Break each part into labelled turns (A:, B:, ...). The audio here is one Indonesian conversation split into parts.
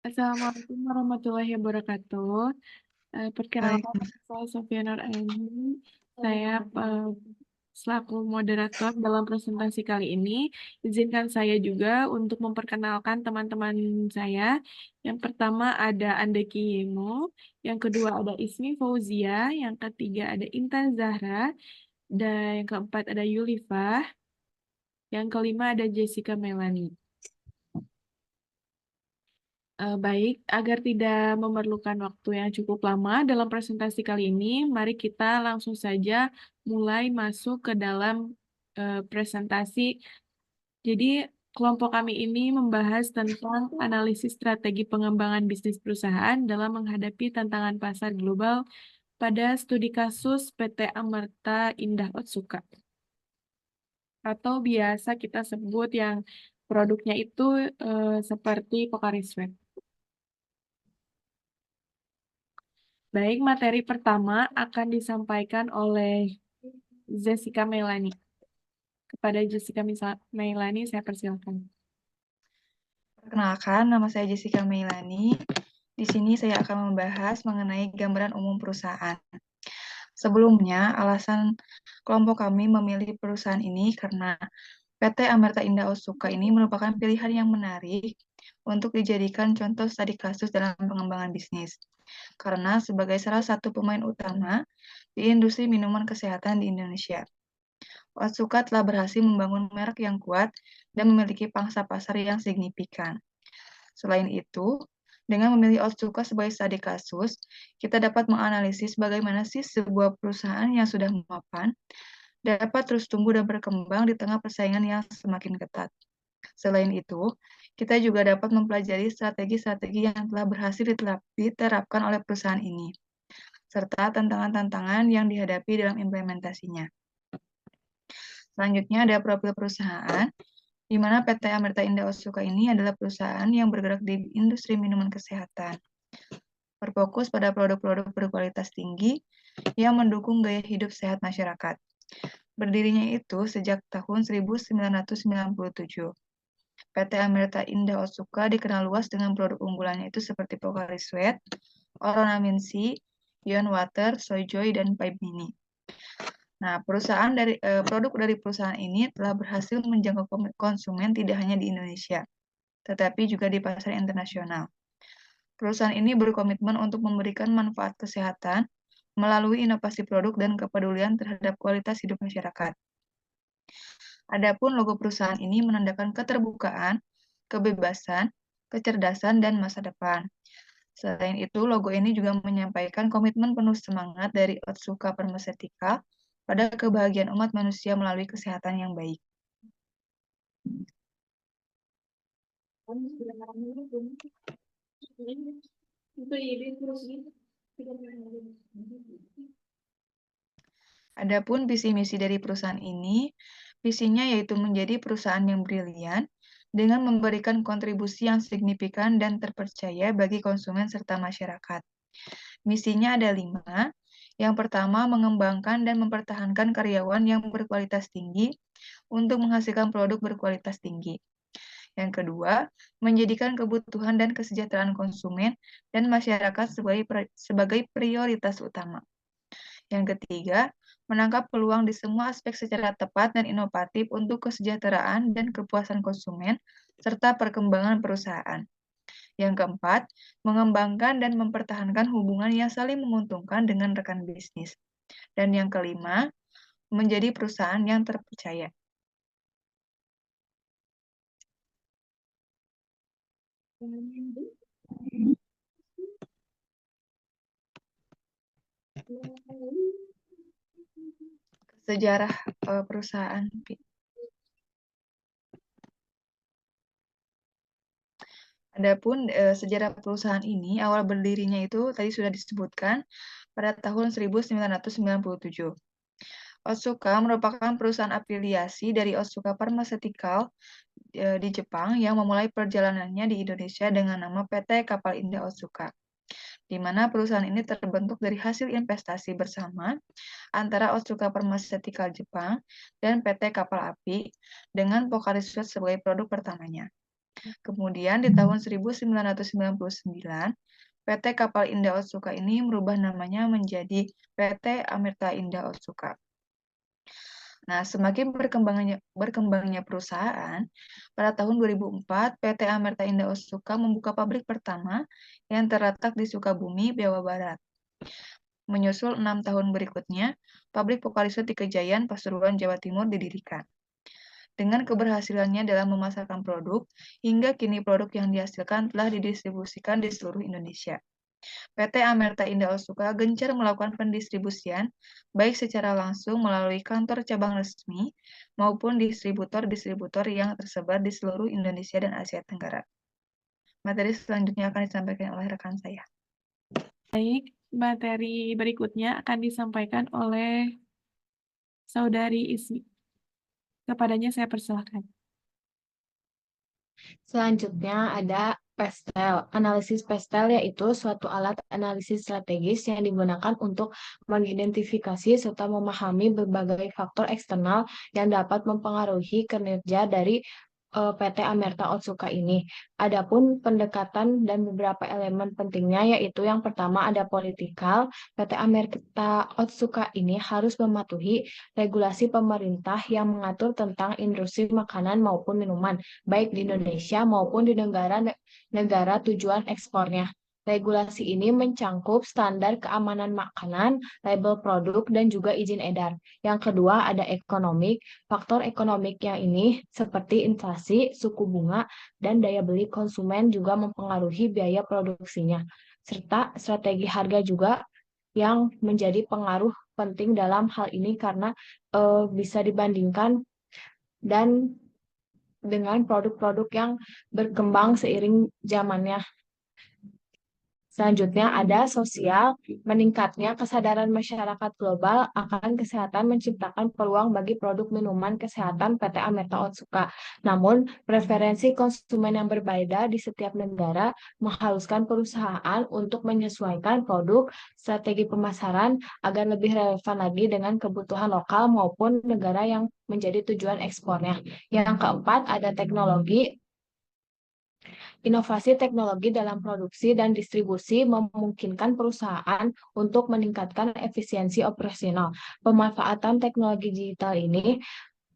A: Assalamualaikum warahmatullahi wabarakatuh. Perkenalkan,
B: Waalaikumsalam.
A: saya Sofia Nur Aini. Saya selaku moderator dalam presentasi kali ini. Izinkan saya juga untuk memperkenalkan teman-teman saya. Yang pertama ada Andeki Yemo, yang kedua ada Ismi Fauzia, yang ketiga ada Intan Zahra, dan yang keempat ada Yulifah, yang kelima ada Jessica Melani. Baik, agar tidak memerlukan waktu yang cukup lama dalam presentasi kali ini, mari kita langsung saja mulai masuk ke dalam presentasi. Jadi, kelompok kami ini membahas tentang analisis strategi pengembangan bisnis perusahaan dalam menghadapi tantangan pasar global pada studi kasus PT Amerta Indah Otsuka, atau biasa kita sebut yang produknya itu seperti Pocari Sweat. Baik, materi pertama akan disampaikan oleh Jessica Melani. Kepada Jessica Melani, saya persilakan.
B: Perkenalkan, nama saya Jessica Meilani. Di sini saya akan membahas mengenai gambaran umum perusahaan. Sebelumnya, alasan kelompok kami memilih perusahaan ini karena PT Amerta Indah Otsuka ini merupakan pilihan yang menarik untuk dijadikan contoh studi kasus dalam pengembangan bisnis. Karena sebagai salah satu pemain utama di industri minuman kesehatan di Indonesia, Otsuka telah berhasil membangun merek yang kuat dan memiliki pangsa pasar yang signifikan. Selain itu, dengan memilih Otsuka sebagai studi kasus, kita dapat menganalisis bagaimana sih sebuah perusahaan yang sudah mapan dapat terus tumbuh dan berkembang di tengah persaingan yang semakin ketat. Selain itu, kita juga dapat mempelajari strategi-strategi yang telah berhasil diterapkan oleh perusahaan ini, serta tantangan-tantangan yang dihadapi dalam implementasinya. Selanjutnya ada profil perusahaan, di mana PT Amerta Indah Otsuka ini adalah perusahaan yang bergerak di industri minuman kesehatan, berfokus pada produk-produk berkualitas tinggi yang mendukung gaya hidup sehat masyarakat. Berdirinya itu sejak tahun 1997. PT Amerta Indah Otsuka dikenal luas dengan produk unggulannya itu seperti Pocari Sweat, Ornamin C, Ion Water, Soyjoy, dan Pipe Mini. Nah, produk dari perusahaan ini telah berhasil menjangkau konsumen tidak hanya di Indonesia, tetapi juga di pasar internasional. Perusahaan ini berkomitmen untuk memberikan manfaat kesehatan melalui inovasi produk dan kepedulian terhadap kualitas hidup masyarakat. Adapun logo perusahaan ini menandakan keterbukaan, kebebasan, kecerdasan, dan masa depan. Selain itu, logo ini juga menyampaikan komitmen penuh semangat dari Otsuka Pharmaceutical pada kebahagiaan umat manusia melalui kesehatan yang baik. Adapun visi misi dari perusahaan ini, visinya yaitu menjadi perusahaan yang brilian dengan memberikan kontribusi yang signifikan dan terpercaya bagi konsumen serta masyarakat. Misinya ada 5. Yang pertama, mengembangkan dan mempertahankan karyawan yang berkualitas tinggi untuk menghasilkan produk berkualitas tinggi. Yang kedua, menjadikan kebutuhan dan kesejahteraan konsumen dan masyarakat sebagai prioritas utama. Yang ketiga, menangkap peluang di semua aspek secara tepat dan inovatif untuk kesejahteraan dan kepuasan konsumen, serta perkembangan perusahaan. Yang keempat, mengembangkan dan mempertahankan hubungan yang saling menguntungkan dengan rekan bisnis. Dan yang kelima, menjadi perusahaan yang terpercaya. Sejarah perusahaan. Adapun sejarah perusahaan ini, awal berdirinya itu tadi sudah disebutkan pada tahun 1997. Otsuka merupakan perusahaan afiliasi dari Otsuka Pharmaceutical di Jepang yang memulai perjalanannya di Indonesia dengan nama PT Kapal Indah Otsuka, di mana perusahaan ini terbentuk dari hasil investasi bersama antara Otsuka Pharmaceutical Jepang dan PT Kapal Api dengan Pocari Sweat sebagai produk pertamanya. Kemudian di tahun 1999, PT Kapal Indah Otsuka ini merubah namanya menjadi PT Amerta Indah Otsuka. Nah, semakin berkembangnya perusahaan, pada tahun 2004, PT Amerta Indah Otsuka membuka pabrik pertama yang terletak di Sukabumi, Jawa Barat. Menyusul 6 tahun berikutnya, pabrik Pokariso di Kejayan, Pasuruan, Jawa Timur didirikan. Dengan keberhasilannya dalam memasarkan produk, hingga kini produk yang dihasilkan telah didistribusikan di seluruh Indonesia. PT Amerta Indah Otsuka gencar melakukan pendistribusian, baik secara langsung melalui kantor cabang resmi, maupun distributor-distributor yang tersebar di seluruh Indonesia dan Asia Tenggara. Materi selanjutnya akan disampaikan oleh rekan saya.
A: Baik, materi berikutnya akan disampaikan oleh Saudari Ismi. Kepadanya saya persilahkan.
C: Selanjutnya ada PESTEL. Analisis PESTEL yaitu suatu alat analisis strategis yang digunakan untuk mengidentifikasi serta memahami berbagai faktor eksternal yang dapat mempengaruhi kinerja dari PT Amerta Otsuka ini. Adapun pendekatan dan beberapa elemen pentingnya yaitu yang pertama ada politikal. PT Amerta Otsuka ini harus mematuhi regulasi pemerintah yang mengatur tentang industri makanan maupun minuman, baik di Indonesia maupun di negara tujuan ekspornya. Regulasi ini mencangkup standar keamanan makanan, label produk, dan juga izin edar. Yang kedua ada ekonomik. Faktor ekonomiknya ini seperti inflasi, suku bunga, dan daya beli konsumen juga mempengaruhi biaya produksinya. Serta strategi harga juga yang menjadi pengaruh penting dalam hal ini karena bisa dibandingkan dan dengan produk-produk yang berkembang seiring zamannya. Selanjutnya ada sosial, meningkatnya kesadaran masyarakat global akan kesehatan menciptakan peluang bagi produk minuman kesehatan PT Amerta Otsuka. Namun, preferensi konsumen yang berbeda di setiap negara mengharuskan perusahaan untuk menyesuaikan produk, strategi pemasaran agar lebih relevan lagi dengan kebutuhan lokal maupun negara yang menjadi tujuan ekspornya. Yang keempat ada teknologi. Inovasi teknologi dalam produksi dan distribusi memungkinkan perusahaan untuk meningkatkan efisiensi operasional. Pemanfaatan teknologi digital ini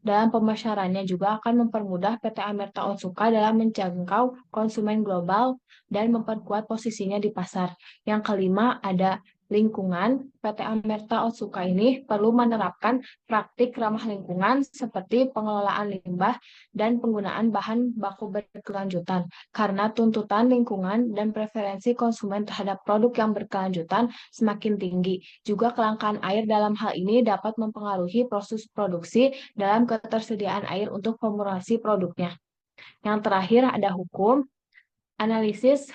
C: dalam pemasarannya juga akan mempermudah PT Amerta Otsuka dalam menjangkau konsumen global dan memperkuat posisinya di pasar. Yang kelima ada lingkungan. PT Amerta Otsuka ini perlu menerapkan praktik ramah lingkungan seperti pengelolaan limbah dan penggunaan bahan baku berkelanjutan. Karena tuntutan lingkungan dan preferensi konsumen terhadap produk yang berkelanjutan semakin tinggi. Juga kelangkaan air dalam hal ini dapat mempengaruhi proses produksi dalam ketersediaan air untuk formulasi produknya. Yang terakhir ada hukum. Analisis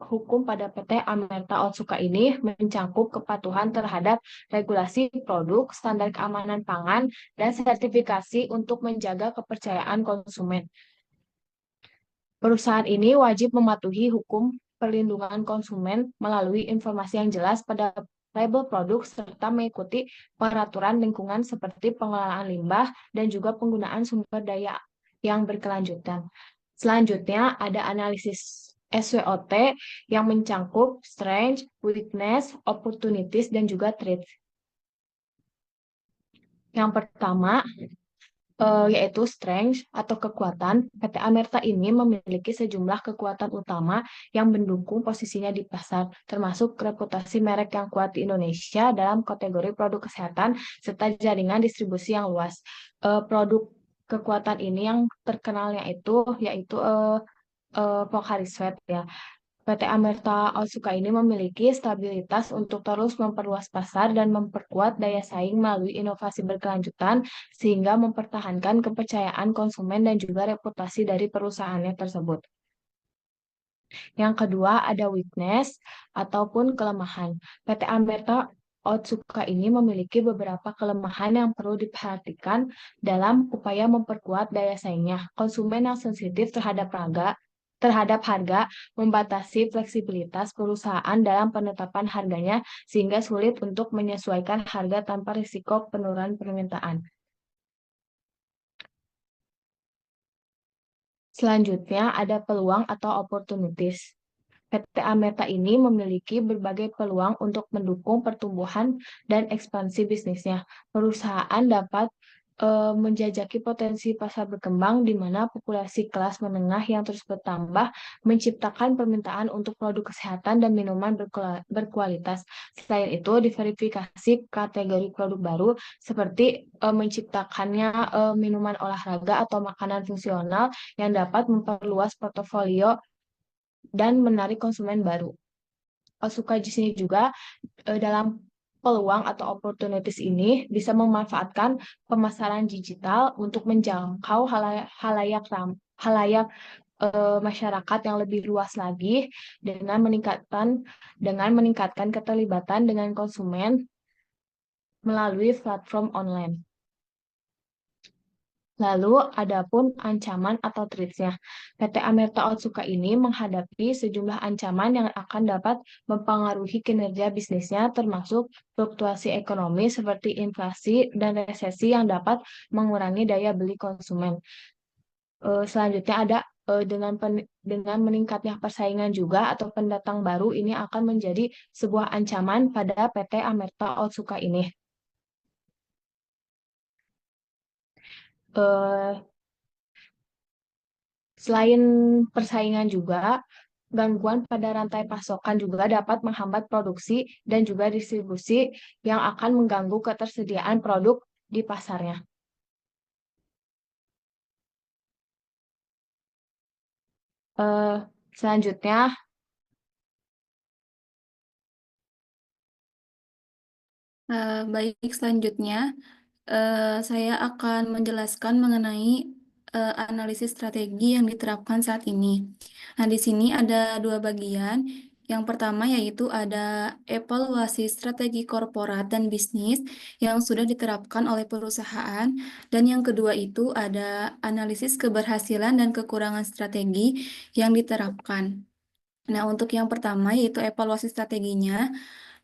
C: hukum pada PT Amerta Otsuka ini mencangkup kepatuhan terhadap regulasi produk, standar keamanan pangan, dan sertifikasi untuk menjaga kepercayaan konsumen. Perusahaan ini wajib mematuhi hukum perlindungan konsumen melalui informasi yang jelas pada label produk serta mengikuti peraturan lingkungan seperti pengelolaan limbah dan juga penggunaan sumber daya yang berkelanjutan. Selanjutnya ada analisis SWOT yang mencangkup strength, weakness, opportunities, dan juga threats. Yang pertama, yaitu strength atau kekuatan. PT Amerta ini memiliki sejumlah kekuatan utama yang mendukung posisinya di pasar, termasuk reputasi merek yang kuat di Indonesia dalam kategori produk kesehatan serta jaringan distribusi yang luas. Produk kekuatan ini yang terkenalnya yaitu Pocari Sweat ya. PT Amerta Otsuka ini memiliki stabilitas untuk terus memperluas pasar dan memperkuat daya saing melalui inovasi berkelanjutan sehingga mempertahankan kepercayaan konsumen dan juga reputasi dari perusahaannya tersebut. Yang kedua ada weakness ataupun kelemahan. PT Amerta Otsuka ini memiliki beberapa kelemahan yang perlu diperhatikan dalam upaya memperkuat daya saingnya. Konsumen yang sensitif terhadap harga, membatasi fleksibilitas perusahaan dalam penetapan harganya sehingga sulit untuk menyesuaikan harga tanpa risiko penurunan permintaan. Selanjutnya ada peluang atau opportunities. PT Amerta ini memiliki berbagai peluang untuk mendukung pertumbuhan dan ekspansi bisnisnya. Perusahaan dapat menjajaki potensi pasar berkembang di mana populasi kelas menengah yang terus bertambah menciptakan permintaan untuk produk kesehatan dan minuman berkualitas. Selain itu, diverifikasi kategori produk baru seperti menciptakannya minuman olahraga atau makanan fungsional yang dapat memperluas portofolio dan menarik konsumen baru. Otsuka di sini juga dalam peluang atau opportunities ini bisa memanfaatkan pemasaran digital untuk menjangkau halayak masyarakat yang lebih luas lagi dengan meningkatkan keterlibatan dengan konsumen melalui platform online. Lalu, adapun ancaman atau threats-nya. PT Amerta Otsuka ini menghadapi sejumlah ancaman yang akan dapat mempengaruhi kinerja bisnisnya, termasuk fluktuasi ekonomi seperti inflasi dan resesi yang dapat mengurangi daya beli konsumen. Selanjutnya ada dengan meningkatnya persaingan juga atau pendatang baru ini akan menjadi sebuah ancaman pada PT Amerta Otsuka ini. Selain persaingan juga, gangguan pada rantai pasokan juga dapat menghambat produksi dan juga distribusi yang akan mengganggu ketersediaan produk di pasarnya. Selanjutnya,
D: Baik, selanjutnya saya akan menjelaskan mengenai analisis strategi yang diterapkan saat ini. Nah, di sini ada dua bagian. Yang pertama yaitu ada evaluasi strategi korporat dan bisnis yang sudah diterapkan oleh perusahaan, dan yang kedua itu ada analisis keberhasilan dan kekurangan strategi yang diterapkan. Nah, untuk yang pertama yaitu evaluasi strateginya.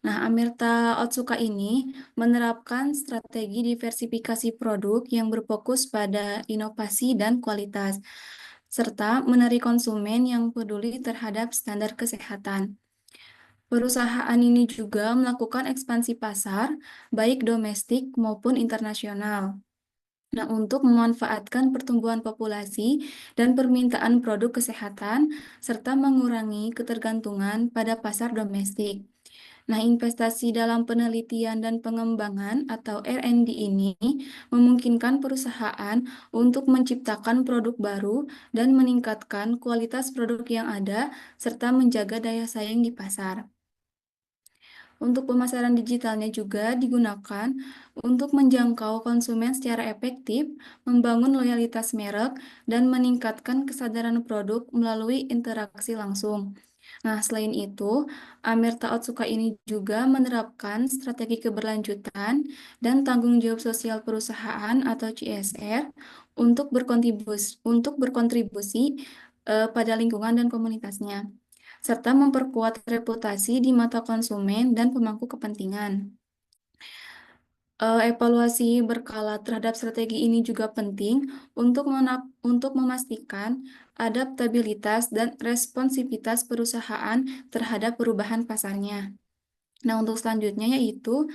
D: Nah, Amerta Otsuka ini menerapkan strategi diversifikasi produk yang berfokus pada inovasi dan kualitas, serta menarik konsumen yang peduli terhadap standar kesehatan. Perusahaan ini juga melakukan ekspansi pasar, baik domestik maupun internasional. Nah, untuk memanfaatkan pertumbuhan populasi dan permintaan produk kesehatan, serta mengurangi ketergantungan pada pasar domestik. Nah, investasi dalam penelitian dan pengembangan atau R&D ini memungkinkan perusahaan untuk menciptakan produk baru dan meningkatkan kualitas produk yang ada, serta menjaga daya saing di pasar. Untuk pemasaran digitalnya juga digunakan untuk menjangkau konsumen secara efektif, membangun loyalitas merek, dan meningkatkan kesadaran produk melalui interaksi langsung. Nah, selain itu, Amerta Otsuka ini juga menerapkan strategi keberlanjutan dan tanggung jawab sosial perusahaan atau CSR untuk berkontribusi pada lingkungan dan komunitasnya, serta memperkuat reputasi di mata konsumen dan pemangku kepentingan. Evaluasi berkala terhadap strategi ini juga penting untuk memastikan adaptabilitas dan responsivitas perusahaan terhadap perubahan pasarnya. Nah, untuk selanjutnya yaitu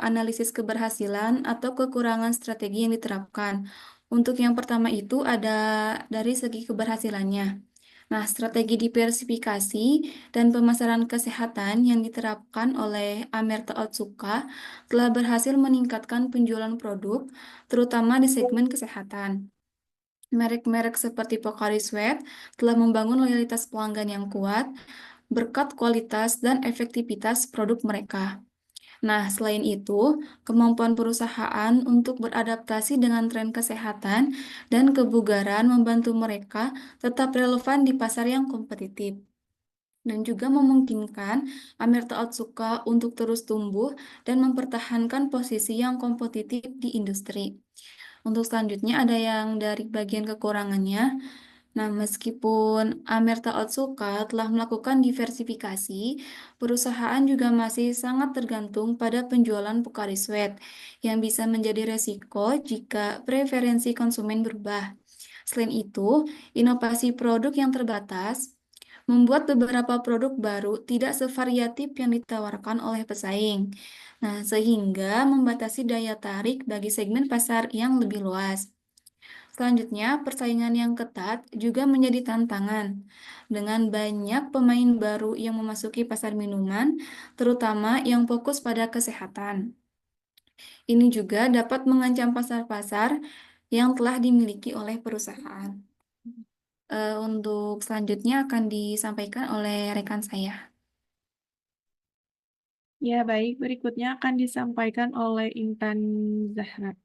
D: analisis keberhasilan atau kekurangan strategi yang diterapkan. Untuk yang pertama itu ada dari segi keberhasilannya. Nah, strategi diversifikasi dan pemasaran kesehatan yang diterapkan oleh Amerta Otsuka telah berhasil meningkatkan penjualan produk, terutama di segmen kesehatan. Merek-merek seperti Pocari Sweat telah membangun loyalitas pelanggan yang kuat berkat kualitas dan efektivitas produk mereka. Nah, selain itu, kemampuan perusahaan untuk beradaptasi dengan tren kesehatan dan kebugaran membantu mereka tetap relevan di pasar yang kompetitif, dan juga memungkinkan Amerta Otsuka untuk terus tumbuh dan mempertahankan posisi yang kompetitif di industri. Untuk selanjutnya ada yang dari bagian kekurangannya. Nah, meskipun Amerta Otsuka telah melakukan diversifikasi, perusahaan juga masih sangat tergantung pada penjualan Pocari Sweat, yang bisa menjadi resiko jika preferensi konsumen berubah. Selain itu, inovasi produk yang terbatas membuat beberapa produk baru tidak sevariatif yang ditawarkan oleh pesaing. Nah, sehingga membatasi daya tarik bagi segmen pasar yang lebih luas. Selanjutnya, persaingan yang ketat juga menjadi tantangan. Dengan banyak pemain baru yang memasuki pasar minuman, terutama yang fokus pada kesehatan. Ini juga dapat mengancam pasar-pasar yang telah dimiliki oleh perusahaan. Untuk selanjutnya akan disampaikan oleh rekan saya.
A: Ya, baik. Berikutnya akan disampaikan oleh Intan Zahra.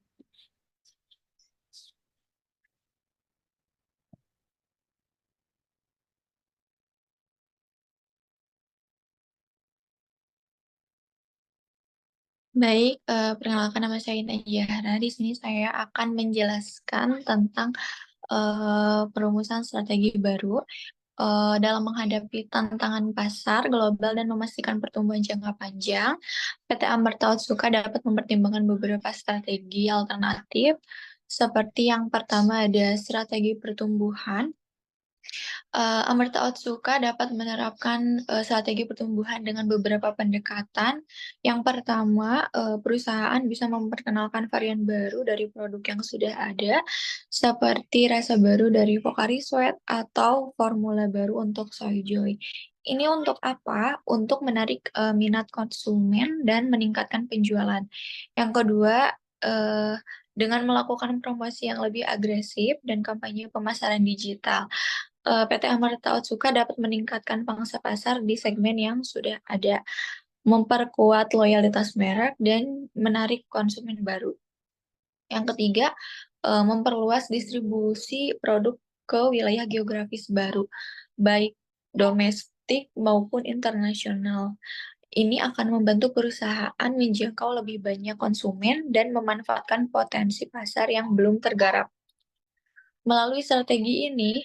E: Baik, perkenalkan nama saya Intan Zahra. Di sini saya akan menjelaskan tentang perumusan strategi baru dalam menghadapi tantangan pasar global dan memastikan pertumbuhan jangka panjang. PT Amerta Otsuka dapat mempertimbangkan beberapa strategi alternatif, seperti yang pertama ada strategi pertumbuhan. Amerta Otsuka dapat menerapkan strategi pertumbuhan dengan beberapa pendekatan. Yang pertama, perusahaan bisa memperkenalkan varian baru dari produk yang sudah ada, seperti rasa baru dari Pocari Sweat atau formula baru untuk Soyjoy. Ini untuk apa? Untuk menarik minat konsumen dan meningkatkan penjualan. Yang kedua, dengan melakukan promosi yang lebih agresif dan kampanye pemasaran digital. PT Amerta Otsuka dapat meningkatkan pangsa pasar di segmen yang sudah ada, memperkuat loyalitas merek, dan menarik konsumen baru. Yang ketiga, memperluas distribusi produk ke wilayah geografis baru, baik domestik maupun internasional. Ini akan membantu perusahaan menjangkau lebih banyak konsumen dan memanfaatkan potensi pasar yang belum tergarap. Melalui strategi ini,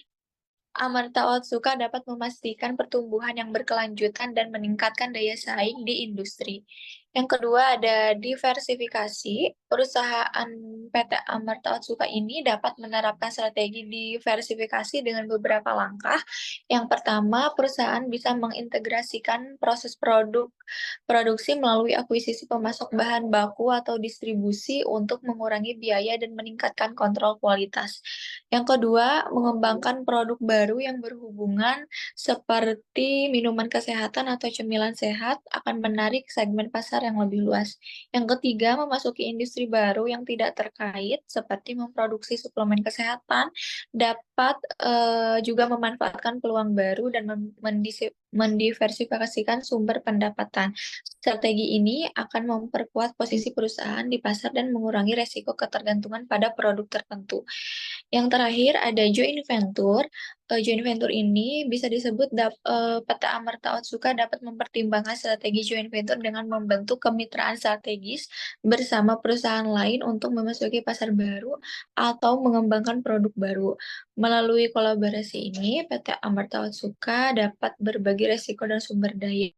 E: Amerta Otsuka dapat memastikan pertumbuhan yang berkelanjutan dan meningkatkan daya saing di industri. Yang kedua ada diversifikasi. Perusahaan PT Amerta Otsuka ini dapat menerapkan strategi diversifikasi dengan beberapa langkah. Yang pertama, perusahaan bisa mengintegrasikan proses produksi melalui akuisisi pemasok bahan baku atau distribusi untuk mengurangi biaya dan meningkatkan kontrol kualitas. Yang kedua, mengembangkan produk baru yang berhubungan seperti minuman kesehatan atau cemilan sehat akan menarik segmen pasar yang lebih luas. Yang ketiga, memasuki industri baru yang tidak terkait seperti memproduksi suplemen kesehatan dapat juga memanfaatkan peluang baru dan mendiversifikasikan sumber pendapatan. Strategi ini akan memperkuat posisi perusahaan di pasar dan mengurangi resiko ketergantungan pada produk tertentu. Yang terakhir ada joint venture. Joint venture ini bisa disebut PT Amerta Otsuka dapat mempertimbangkan strategi joint venture dengan membentuk kemitraan strategis bersama perusahaan lain untuk memasuki pasar baru atau mengembangkan produk baru. Melalui kolaborasi ini, PT Amerta Otsuka dapat berbagi resiko dan sumber daya.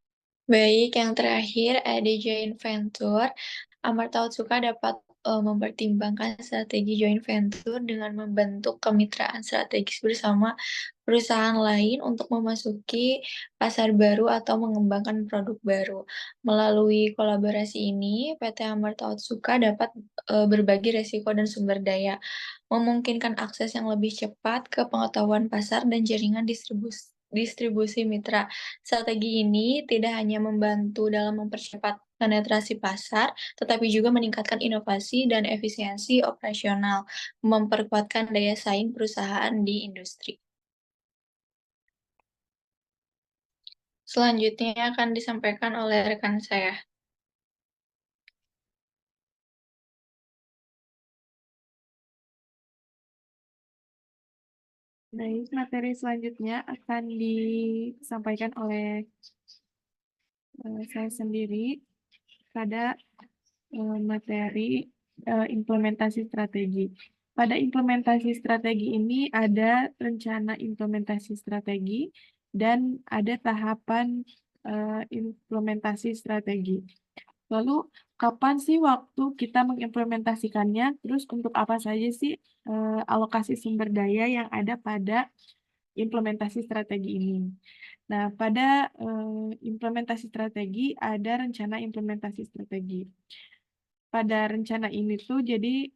E: Baik, yang terakhir ada joint venture. Amerta Otsuka dapat mempertimbangkan strategi joint venture dengan membentuk kemitraan strategis bersama perusahaan lain untuk memasuki pasar baru atau mengembangkan produk baru. Melalui kolaborasi ini, PT Amerta Otsuka dapat berbagi resiko dan sumber daya, memungkinkan akses yang lebih cepat ke pengetahuan pasar dan jaringan distribusi mitra. Strategi ini tidak hanya membantu dalam mempercepat penetrasi pasar, tetapi juga meningkatkan inovasi dan efisiensi operasional, memperkuatkan daya saing perusahaan di industri. Selanjutnya akan disampaikan oleh rekan saya.
A: Baik, materi selanjutnya akan disampaikan oleh saya sendiri pada materi implementasi strategi. Pada implementasi strategi ini ada rencana implementasi strategi dan ada tahapan implementasi strategi. Lalu kapan sih waktu kita mengimplementasikannya, terus untuk apa saja sih alokasi sumber daya yang ada pada implementasi strategi ini. Nah, pada implementasi strategi ada rencana implementasi strategi. Pada rencana ini tuh jadi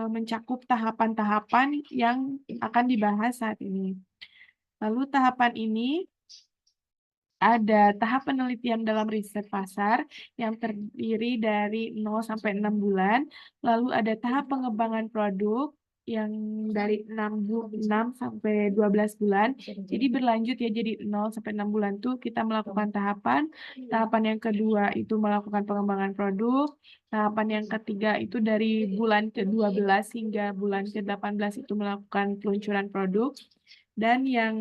A: mencakup tahapan-tahapan yang akan dibahas saat ini. Lalu tahapan ini ada tahap penelitian dalam riset pasar yang terdiri dari 0 sampai 6 bulan. Lalu ada tahap pengembangan produk yang dari 6 sampai 12 bulan. Jadi berlanjut ya, jadi 0 sampai 6 bulan tuh kita melakukan tahapan. Tahapan yang kedua itu melakukan pengembangan produk. Tahapan yang ketiga itu dari bulan ke-12 hingga bulan ke-18 itu melakukan peluncuran produk. Dan yang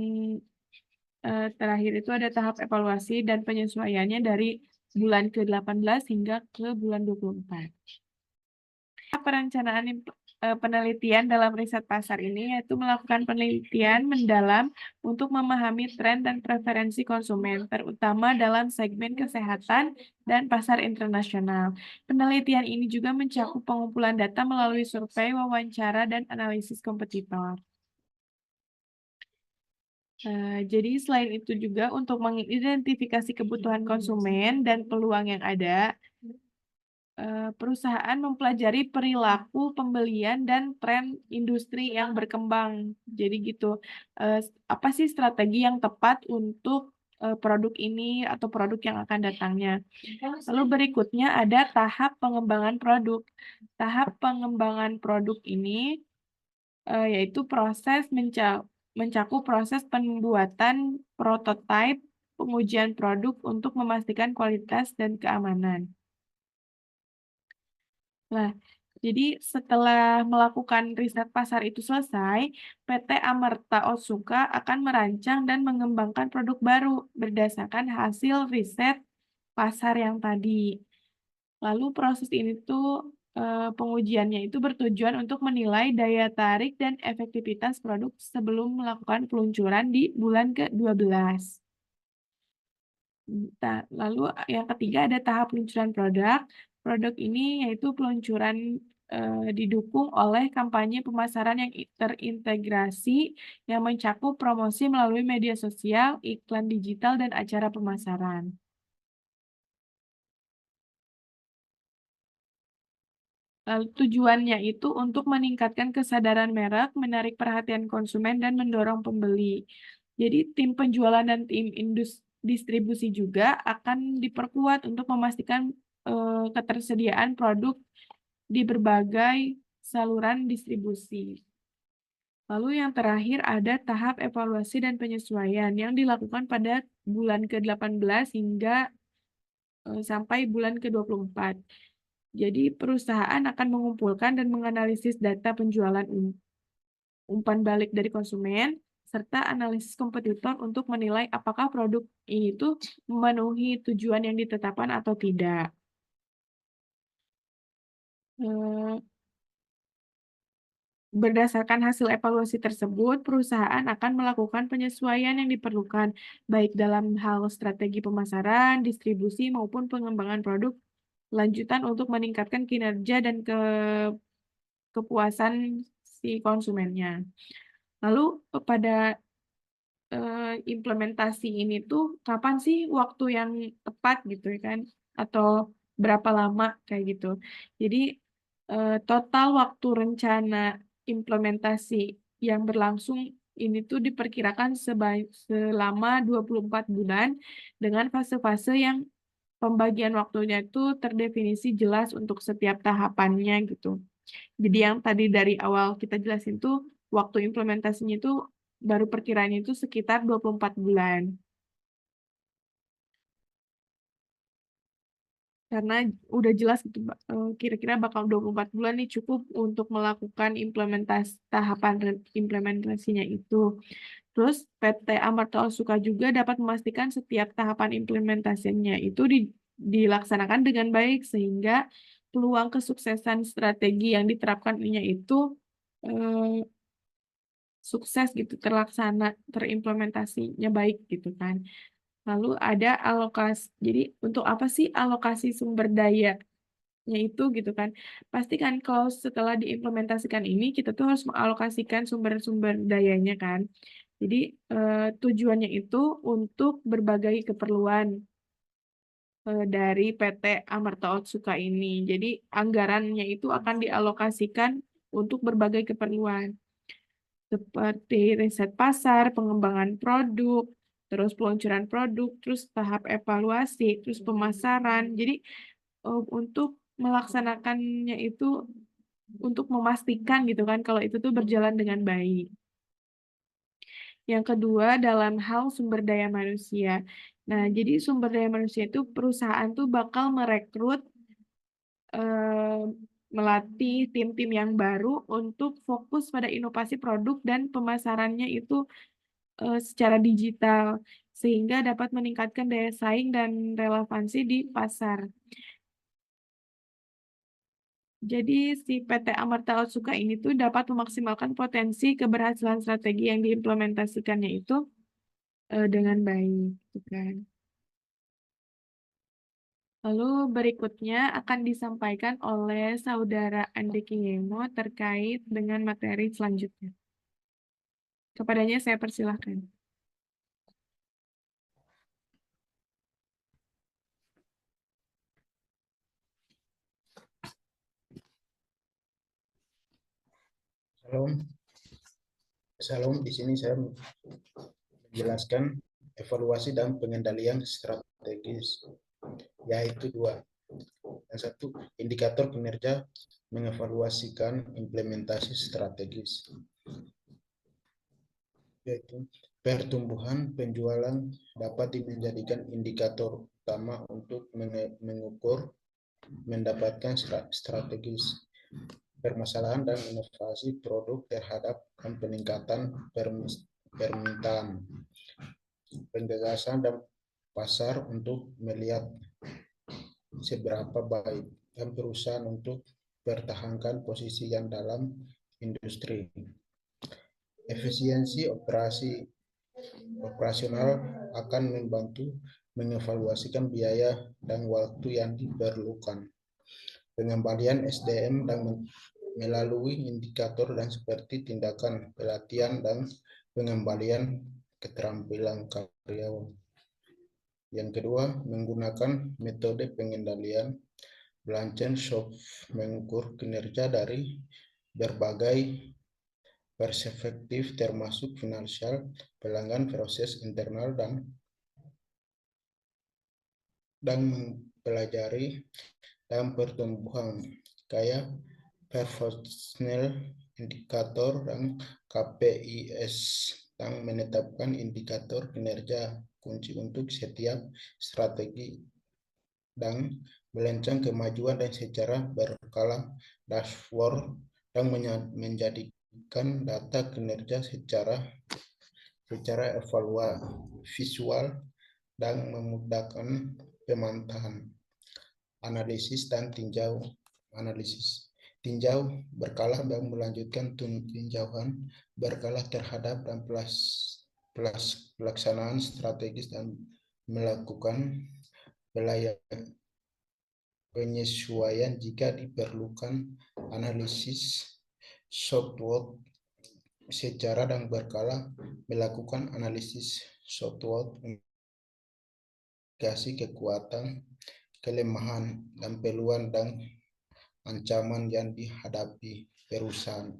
A: terakhir itu ada tahap evaluasi dan penyesuaiannya dari bulan ke-18 hingga ke bulan 24. Perencanaan penelitian dalam riset pasar ini yaitu melakukan penelitian mendalam untuk memahami tren dan preferensi konsumen, terutama dalam segmen kesehatan dan pasar internasional. Penelitian ini juga mencakup pengumpulan data melalui survei, wawancara, dan analisis kompetitor. Jadi selain itu juga untuk mengidentifikasi kebutuhan konsumen dan peluang yang ada, perusahaan mempelajari perilaku pembelian dan tren industri yang berkembang. Jadi gitu, apa sih strategi yang tepat untuk produk ini atau produk yang akan datangnya. Lalu berikutnya ada tahap pengembangan produk. Tahap pengembangan produk ini yaitu proses mencakup proses pembuatan prototipe, pengujian produk untuk memastikan kualitas dan keamanan. Nah, jadi setelah melakukan riset pasar itu selesai, PT Amerta Otsuka akan merancang dan mengembangkan produk baru berdasarkan hasil riset pasar yang tadi. Lalu proses ini tuh pengujiannya itu bertujuan untuk menilai daya tarik dan efektivitas produk sebelum melakukan peluncuran di bulan ke-12. Lalu yang ketiga ada tahap peluncuran produk. Produk ini yaitu peluncuran didukung oleh kampanye pemasaran yang terintegrasi yang mencakup promosi melalui media sosial, iklan digital, dan acara pemasaran. Lalu tujuannya itu untuk meningkatkan kesadaran merek, menarik perhatian konsumen, dan mendorong pembeli. Jadi tim penjualan dan tim distribusi juga akan diperkuat untuk memastikan ketersediaan produk di berbagai saluran distribusi. Lalu yang terakhir ada tahap evaluasi dan penyesuaian yang dilakukan pada bulan ke-18 hingga sampai bulan ke-24. Jadi perusahaan akan mengumpulkan dan menganalisis data penjualan umpan balik dari konsumen, serta analisis kompetitor untuk menilai apakah produk ini tuh memenuhi tujuan yang ditetapkan atau tidak. Berdasarkan hasil evaluasi tersebut, perusahaan akan melakukan penyesuaian yang diperlukan, baik dalam hal strategi pemasaran, distribusi, maupun pengembangan produk lanjutan untuk meningkatkan kinerja dan kepuasan si konsumennya. Lalu pada implementasi ini tuh kapan sih waktu yang tepat gitu ya kan? Atau berapa lama kayak gitu. Jadi total waktu rencana implementasi yang berlangsung ini tuh diperkirakan selama 24 bulan dengan fase-fase yang pembagian waktunya itu terdefinisi jelas untuk setiap tahapannya gitu. Jadi yang tadi dari awal kita jelasin tuh waktu implementasinya itu baru perkiraannya itu sekitar 24 bulan. Karena udah jelas gitu kira-kira bakal 24 bulan nih cukup untuk melakukan tahapan implementasinya itu. Terus PT Amerta Otsuka juga dapat memastikan setiap tahapan implementasinya itu dilaksanakan dengan baik sehingga peluang kesuksesan strategi yang diterapkannya itu sukses gitu, terimplementasinya baik gitu kan. Lalu ada alokasi. Jadi untuk apa sih alokasi sumber daya itu gitu kan. Pasti kan kalau setelah diimplementasikan ini kita tuh harus mengalokasikan sumber-sumber dayanya kan. Jadi tujuannya itu untuk berbagai keperluan dari PT Amerta Otsuka ini. Jadi anggarannya itu akan dialokasikan untuk berbagai keperluan seperti riset pasar, pengembangan produk, terus peluncuran produk, terus tahap evaluasi, terus pemasaran. Jadi untuk melaksanakannya itu untuk memastikan gitu kan kalau itu tuh berjalan dengan baik. Yang kedua dalam hal sumber daya manusia. Nah, jadi sumber daya manusia itu perusahaan tuh bakal merekrut melatih tim-tim yang baru untuk fokus pada inovasi produk dan pemasarannya itu secara digital sehingga dapat meningkatkan daya saing dan relevansi di pasar. Jadi si PT Amerta Otsuka ini tuh dapat memaksimalkan potensi keberhasilan strategi yang diimplementasikannya itu dengan baik, gitu kan. Lalu berikutnya akan disampaikan oleh Saudara Ande Kingemo terkait dengan materi selanjutnya. Kepadanya saya persilahkan.
F: Salam, di sini saya menjelaskan evaluasi dan pengendalian strategis, yaitu dua. Yang satu, indikator kinerja mengevaluasikan implementasi strategis, yaitu pertumbuhan penjualan dapat dijadikan indikator utama untuk mengukur mendapatkan strategis permasalahan dan inovasi produk terhadap peningkatan permintaan, penjelasan dan pasar untuk melihat seberapa baik dan perusahaan untuk pertahankan posisi yang dalam industri. Efisiensi operasional akan membantu mengevaluasikan biaya dan waktu yang diperlukan. Pengembalian SDM dan melalui indikator dan seperti tindakan pelatihan dan pengembalian keterampilan karyawan. Yang kedua, menggunakan metode pengendalian Blankenship mengukur kinerja dari berbagai perspektif termasuk finansial, pelanggan, proses internal, dan mempelajari dan pertumbuhan kayak personal indikator dan KPIs dan menetapkan indikator kinerja kunci untuk setiap strategi dan merancang kemajuan dan secara berkala dashboard dan menjadikan data kinerja secara visual dan memudahkan pemantauan. Analisis dan tinjau berkala dan melanjutkan tinjauan berkala terhadap dan pelaksanaan strategis dan melakukan penyesuaian jika diperlukan. Analisis SWOT secara dan berkala melakukan analisis SWOT indikasi kekuatan, kelemahan, dan peluang dan ancaman yang dihadapi perusahaan.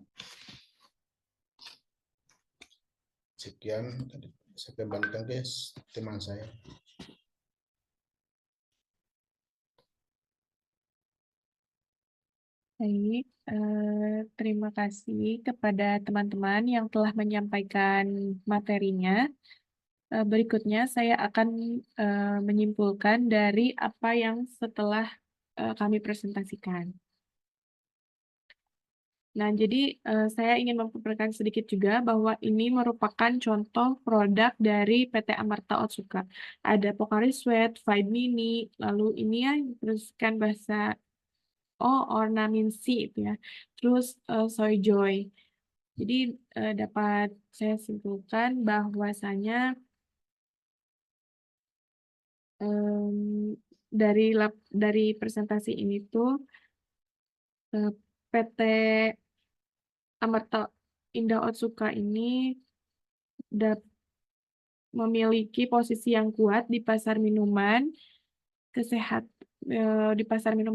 F: Sekian, saya kembalikan ke teman saya.
A: Baik, terima kasih kepada teman-teman yang telah menyampaikan materinya. Berikutnya saya akan menyimpulkan dari apa yang setelah kami presentasikan. Nah, jadi saya ingin memperkenalkan sedikit juga bahwa ini merupakan contoh produk dari PT Amerta Otsuka. Ada Pocari Sweat, Vibe Mini, lalu ini ya, terus kan bahasa Ornaminsi itu ya, terus Soy Joy. Jadi dapat saya simpulkan bahwasanya dari presentasi ini tuh PT Amerta Indah Otsuka ini memiliki posisi yang kuat di pasar minuman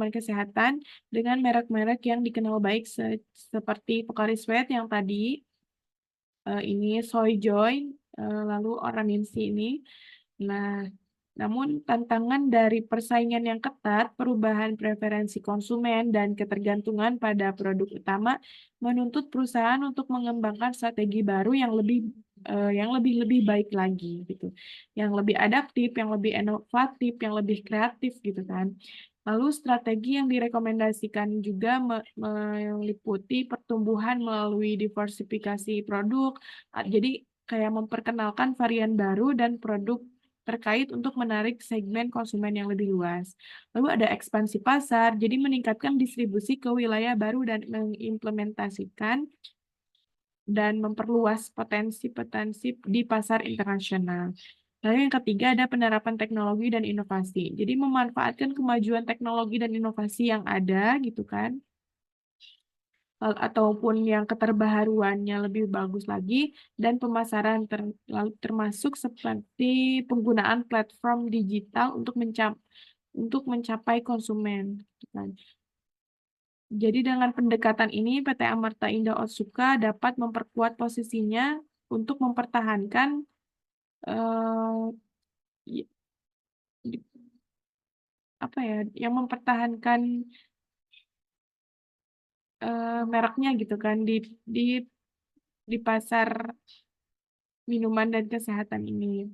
A: kesehatan dengan merek-merek yang dikenal baik seperti Pocari Sweat yang tadi ini Soy Joy, lalu Oraminsi ini. Nah, namun tantangan dari persaingan yang ketat, perubahan preferensi konsumen, dan ketergantungan pada produk utama menuntut perusahaan untuk mengembangkan strategi baru yang lebih baik lagi gitu, yang lebih adaptif, yang lebih inovatif, yang lebih kreatif gitu kan. Lalu strategi yang direkomendasikan juga meliputi pertumbuhan melalui diversifikasi produk, jadi kayak memperkenalkan varian baru dan produk terkait untuk menarik segmen konsumen yang lebih luas. Lalu ada ekspansi pasar, jadi meningkatkan distribusi ke wilayah baru dan mengimplementasikan dan memperluas potensi-potensi di pasar internasional. Lalu yang ketiga ada penerapan teknologi dan inovasi. Jadi memanfaatkan kemajuan teknologi dan inovasi yang ada gitu kan, ataupun yang keterbaharuannya lebih bagus lagi, dan pemasaran termasuk seperti penggunaan platform digital untuk mencapai konsumen. Gitu kan. Jadi dengan pendekatan ini, PT Amerta Indah Otsuka dapat memperkuat posisinya untuk mempertahankan eh, yang mempertahankan mereknya gitu kan di pasar minuman dan kesehatan ini,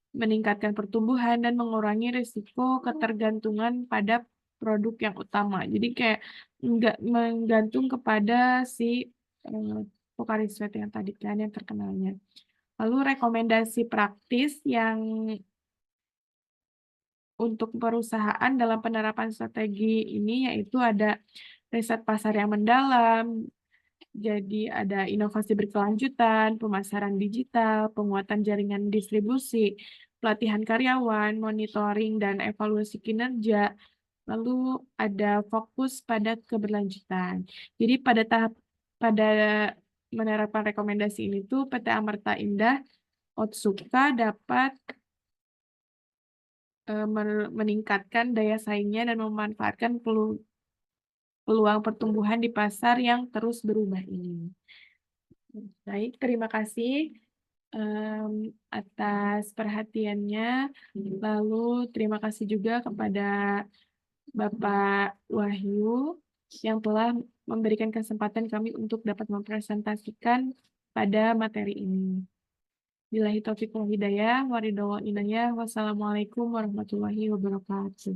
A: meningkatkan pertumbuhan dan mengurangi risiko ketergantungan pada produk yang utama. Jadi kayak nggak menggantung kepada si Pocari Sweat yang tadi kan yang terkenalnya. Lalu rekomendasi praktis yang untuk perusahaan dalam penerapan strategi ini yaitu ada riset pasar yang mendalam, jadi ada inovasi berkelanjutan, pemasaran digital, penguatan jaringan distribusi, pelatihan karyawan, monitoring dan evaluasi kinerja, lalu ada fokus pada keberlanjutan. Jadi pada menerapkan rekomendasi ini tuh PT Amerta Indah Otsuka dapat meningkatkan daya saingnya dan memanfaatkan peluang pertumbuhan di pasar yang terus berubah ini. Baik, terima kasih atas perhatiannya. Lalu terima kasih juga kepada Bapak Wahyu yang telah memberikan kesempatan kami untuk dapat mempresentasikan pada materi ini. Billahi taufiq wal hidayah, waridho inayah, wassalamualaikum warahmatullahi wabarakatuh.